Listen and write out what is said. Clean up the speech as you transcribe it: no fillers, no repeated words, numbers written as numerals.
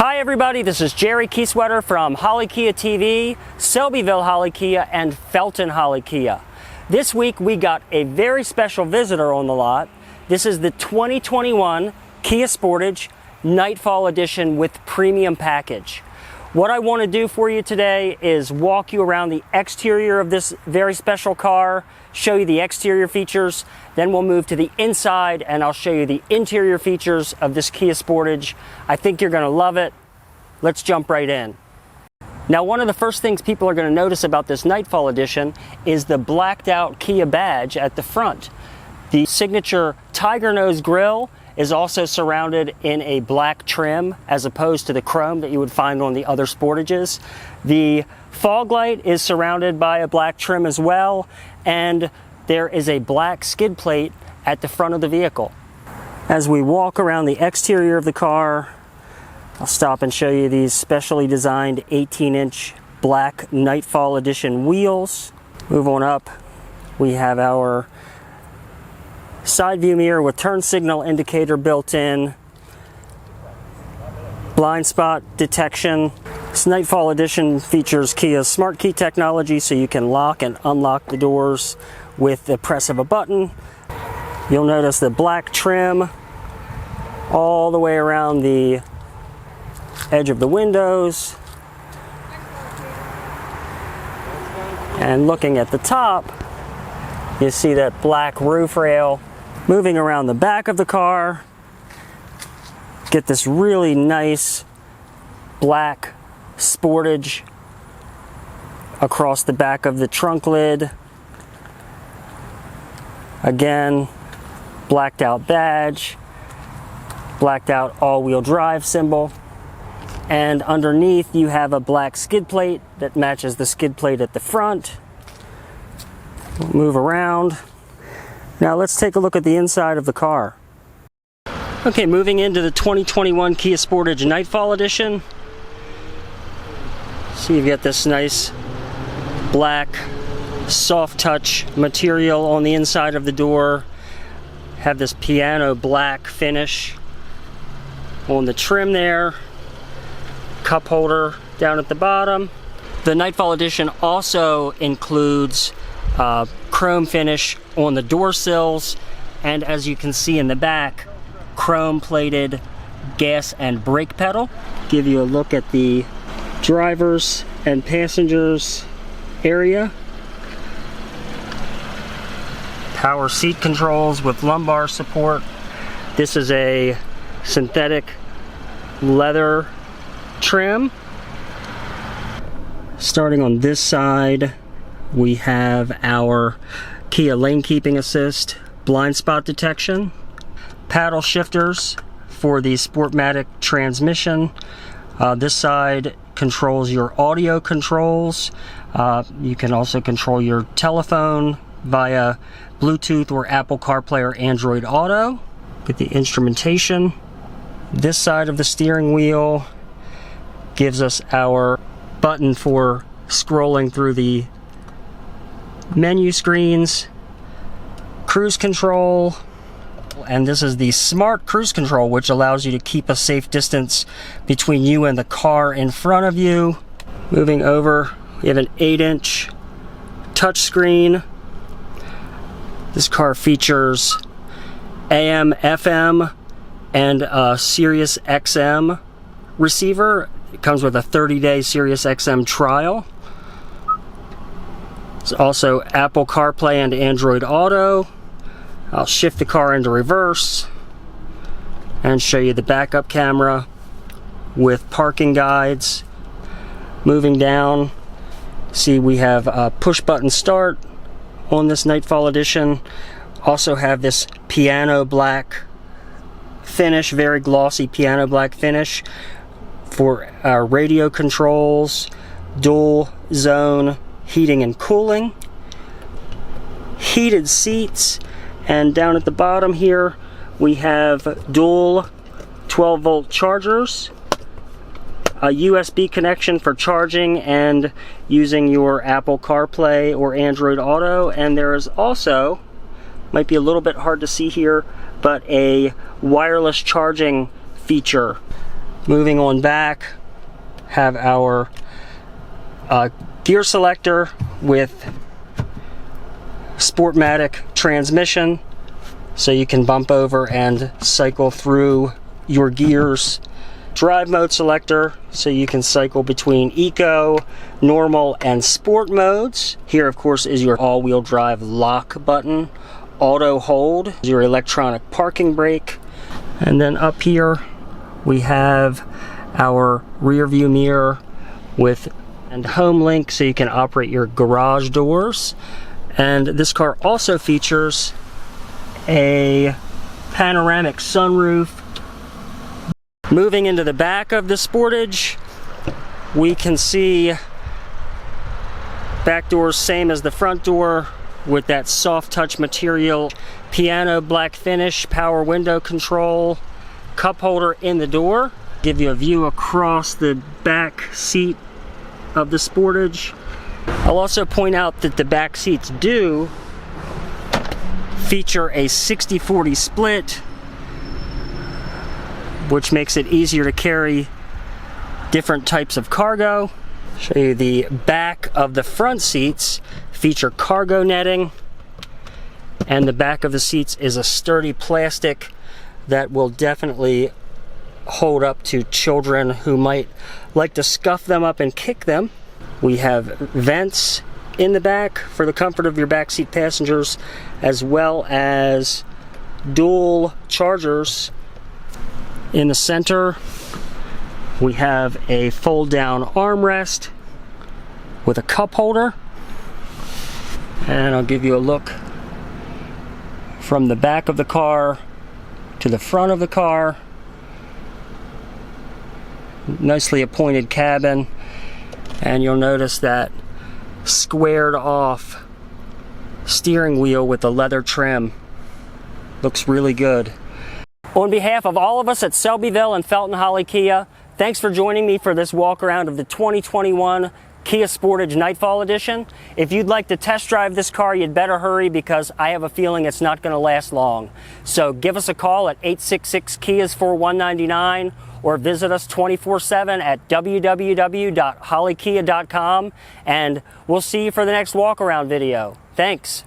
Hi everybody, this is Jerry Keysweater from Holly Kia TV, Selbyville Holly Kia, and Felton Holly Kia. This week we got a very special visitor on the lot. This is the 2021 Kia Sportage Nightfall Edition with Premium Package. What I want to do for you today is walk you around the exterior of this very special car, show you the exterior features, then we'll move to the inside and I'll show you the interior features of this Kia Sportage. I think you're going to love it. Let's jump right in. Now, one of the first things people are going to notice about this Nightfall Edition is the blacked out Kia badge at the front. The signature tiger nose grille is also surrounded in a black trim as opposed to the chrome that you would find on the other Sportages. The fog light is surrounded by a black trim as well, and there is a black skid plate at the front of the vehicle. As we walk around the exterior of the car, I'll stop and show you these specially designed 18-inch black Nightfall Edition wheels. Move on up, we have our side view mirror with turn signal indicator built in, blind spot detection. This Nightfall Edition features Kia's smart key technology, so you can lock and unlock the doors with the press of a button. You'll notice the black trim all the way around the edge of the windows. And looking at the top, you see that black roof rail. Moving around the back of the car, get this really nice black Sportage across the back of the trunk lid. Again, blacked out badge, blacked out all-wheel drive symbol, and underneath you have a black skid plate that matches the skid plate at the front. We'll move around. Now let's take a look at the inside of the car. Okay, moving into the 2021 Kia Sportage Nightfall Edition. So you've got this nice black soft touch material on the inside of the door. Have this piano black finish on the trim there. Cup holder down at the bottom. The Nightfall Edition also includes chrome finish on the door sills, and as you can see in the back, chrome plated gas and brake pedal. Give you a look at the drivers and passengers area. Power seat controls with lumbar support. This is a synthetic leather trim. Starting on this side, we have our Kia lane keeping assist, blind spot detection, paddle shifters for the Sportmatic transmission. This side controls your audio controls. You can also control your telephone via Bluetooth or Apple CarPlay or Android Auto. Get the instrumentation. This side of the steering wheel gives us our button for scrolling through the menu screens, cruise control, and this is the smart cruise control, which allows you to keep a safe distance between you and the car in front of you. Moving over, we have an 8-inch touchscreen. This car features AM, FM, and a Sirius XM receiver. It comes with a 30-day Sirius XM trial. There's also Apple CarPlay and Android Auto. I'll shift the car into reverse and show you the backup camera with parking guides. Moving down, see we have a push button start on this Nightfall Edition. Also have this piano black finish, very glossy piano black finish for our radio controls, dual zone heating and cooling, heated seats, and down at the bottom here we have dual 12-volt chargers, a USB connection for charging and using your Apple CarPlay or Android Auto, and there is also, might be a little bit hard to see here, but a wireless charging feature Moving on back, have our gear selector with Sportmatic transmission, so you can bump over and cycle through your gears. Drive mode selector, so you can cycle between eco, normal, and sport modes. Here, of course, is your all-wheel drive lock button. Auto hold, your electronic parking brake. And then up here, we have our rear view mirror with and home link, so you can operate your garage doors. And this car also features a panoramic sunroof. Moving into the back of the Sportage, we can see back doors same as the front door with that soft touch material, piano black finish, power window control, cup holder in the door. Give you a view across the back seat of the Sportage. I'll also point out that the back seats do feature a 60-40 split, which makes it easier to carry different types of cargo. Show you the back of the front seats feature cargo netting, and the back of the seats is a sturdy plastic that will definitely hold up to children who might like to scuff them up and kick them. We have vents in the back for the comfort of your backseat passengers, as well as dual chargers. In the center, we have a fold-down armrest with a cup holder. And I'll give you a look from the back of the car to the front of the car. Nicely appointed cabin, and you'll notice that squared off steering wheel with the leather trim. Looks really good. On behalf of all of us at Selbyville and Felton Holly Kia, thanks for joining me for this walk around of the 2021 Kia Sportage Nightfall Edition. If you'd like to test drive this car, you'd better hurry, because I have a feeling it's not going to last long. So give us a call at 866-KIAS-4199, or visit us 24/7 at www.hollykia.com, and we'll see you for the next walk around video. Thanks.